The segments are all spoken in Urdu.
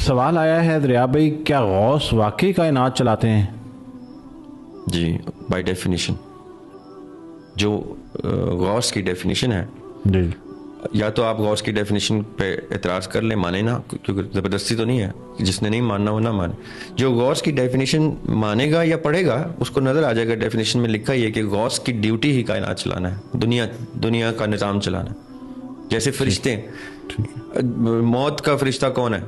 سوال آیا ہے دریاب بھائی، کیا غوث واقعی کائنات چلاتے ہیں؟ جی بائی ڈیفینیشن جو غوث کی ڈیفینیشن ہے، جی یا تو آپ غوث کی ڈیفینیشن پہ اعتراض کر لیں، مانے نا، کیونکہ زبردستی تو نہیں ہے، جس نے نہیں ماننا وہ نہ مانے. جو غوث کی ڈیفینیشن مانے گا یا پڑھے گا اس کو نظر آ جائے گا ڈیفینیشن میں لکھا یہ کہ غوث کی ڈیوٹی ہی کائنات چلانا ہے، دنیا کا نظام چلانا ہے. جیسے فرشتے، موت کا فرشتہ کون ہے؟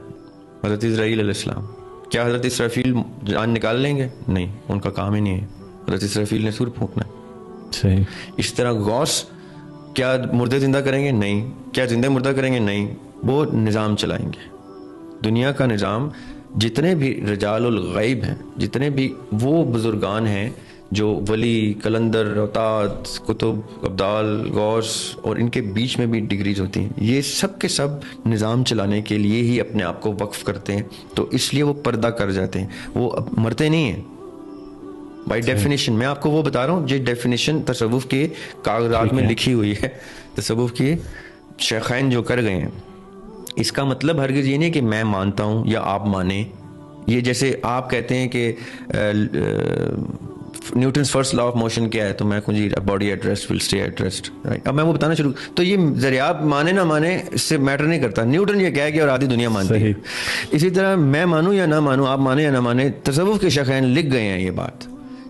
حضرت اسرائیل علیہ السلام. کیا حضرت اسرافیل جان نکال لیں گے؟ نہیں، ان کا کام ہی نہیں ہے. حضرت اسرافیل نے سور پھونکنا ہے. صحیح. اس طرح غوث کیا مردے زندہ کریں گے؟ نہیں. کیا زندہ مردہ کریں گے؟ نہیں. وہ نظام چلائیں گے، دنیا کا نظام. جتنے بھی رجال الغیب ہیں، جتنے بھی وہ بزرگان ہیں جو ولی، کلندر، اوتاد، کتب، ابدال، غوث، اور ان کے بیچ میں بھی ڈگریز ہوتی ہیں، یہ سب کے سب نظام چلانے کے لیے ہی اپنے آپ کو وقف کرتے ہیں. تو اس لیے وہ پردہ کر جاتے ہیں، وہ مرتے نہیں ہیں بائی ڈیفینیشن. میں آپ کو وہ بتا رہا ہوں جو ڈیفینیشن تصوف کے کاغذات میں لکھی ہوئی ہے، تصوف کے شیخین جو کر گئے ہیں. اس کا مطلب ہرگز یہ نہیں کہ میں مانتا ہوں یا آپ مانیں. یہ جیسے آپ کہتے ہیں کہ Newton's first law of motion کیا ہے، تو میں کہوں جی body at rest will stay at rest. اب میں وہ بتانا شروع، تو یہ دریاب مانے نہ مانے اس سے میٹر نہیں کرتا. نیوٹن یہ کہہ گیا اور آدھی دنیا مانتی ہے. اسی طرح میں مانوں یا نہ مانوں، آپ مانیں یا نہ مانیں، تصوف کے شیخین لکھ گئے ہیں یہ بات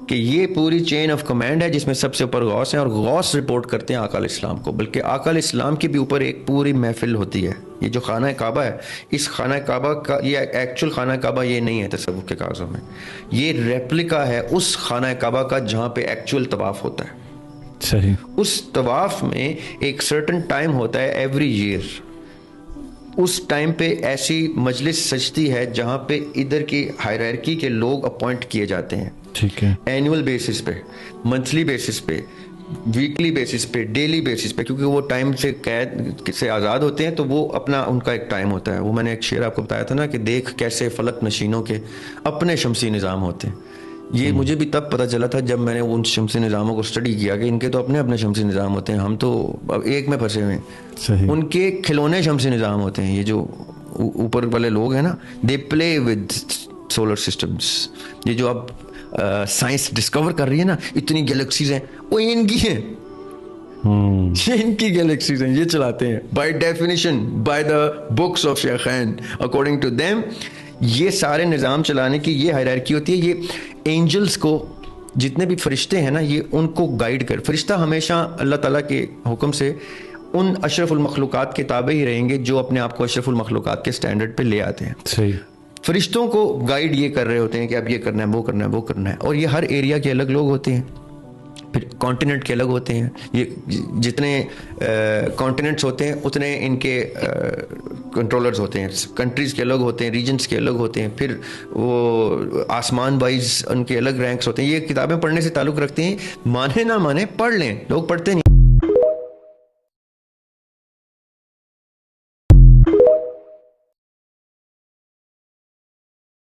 کہ یہ پوری چین آف کمانڈ ہے جس میں سب سے اوپر غوث ہیں، اور غوث رپورٹ کرتے ہیں آقا علیہ السلام کو. بلکہ آقا علیہ السلام کے بھی اوپر ایک پوری محفل ہوتی ہے. یہ جو خانہ کعبہ ہے، اس خانہ کعبہ کا یہ ایکچوئل خانہ کعبہ یہ نہیں ہے تصوف کے کاغذوں میں، یہ ریپلیکا ہے اس خانہ کعبہ کا جہاں پہ ایکچوئل طواف ہوتا ہے. صحیح. اس طواف میں ایک سرٹن ٹائم ہوتا ہے ایوری ایئر. اس ٹائم پہ ایسی مجلس سجتی ہے جہاں پہ ادھر کی ہائرارکی کے لوگ اپوائنٹ کیے جاتے ہیں. ٹھیک ہے. اینول بیسس پہ، منتھلی بیسس پہ، ویکلی بیسس پہ، ڈیلی بیسس پہ، کیونکہ وہ ٹائم سے قید سے آزاد ہوتے ہیں، تو وہ اپنا ان کا ایک ٹائم ہوتا ہے. وہ میں نے ایک شعر آپ کو بتایا تھا نا کہ دیکھ کیسے فلک نشینوں کے اپنے شمسی نظام ہوتے ہیں. یہ مجھے بھی تب پتہ چلا تھا جب میں نے ان شمسی نظاموں کو اسٹڈی کیا کہ ان کے تو اپنے اپنے شمسی نظام ہوتے ہیں، ہم تو اب ایک میں پھنسے ہوئے ہیں. ان کے کھلونے شمسی نظام ہوتے ہیں. یہ جو اوپر والے لوگ ہیں نا، دے پلے ود سولر سسٹمز. یہ جو اب سائنس ڈسکور کر رہی ہے نا، اتنی گیلیکسیز ہیں، وہ ان کی ہیں، ان کی گیلیکسیز ہیں، یہ چلاتے ہیں by definition, by the books of شیخین، اکارڈنگ ٹو دیم. یہ سارے نظام چلانے کی یہ ہائرارکی ہوتی ہے. یہ اینجلز کو، جتنے بھی فرشتے ہیں نا، یہ ان کو گائیڈ کر. فرشتہ ہمیشہ اللہ تعالیٰ کے حکم سے ان اشرف المخلوقات کے تابع ہی رہیں گے جو اپنے آپ کو اشرف المخلوقات کے سٹینڈرڈ پہ لے آتے ہیں. صحیح. فرشتوں کو گائیڈ یہ کر رہے ہوتے ہیں کہ اب یہ کرنا ہے، وہ کرنا ہے، وہ کرنا ہے. اور یہ ہر ایریا کے الگ لوگ ہوتے ہیں، پھر کانٹیننٹ کے الگ ہوتے ہیں. یہ جتنے کانٹیننٹس ہوتے ہیں اتنے ان کے کنٹرولرز ہوتے ہیں. کنٹریز کے الگ ہوتے ہیں، ریجنس کے الگ ہوتے ہیں. پھر وہ آسمان وائز ان کے الگ رینکس ہوتے ہیں. یہ کتابیں پڑھنے سے تعلق رکھتے ہیں، مانے نہ مانے پڑھ لیں، لوگ پڑھتے نہیں.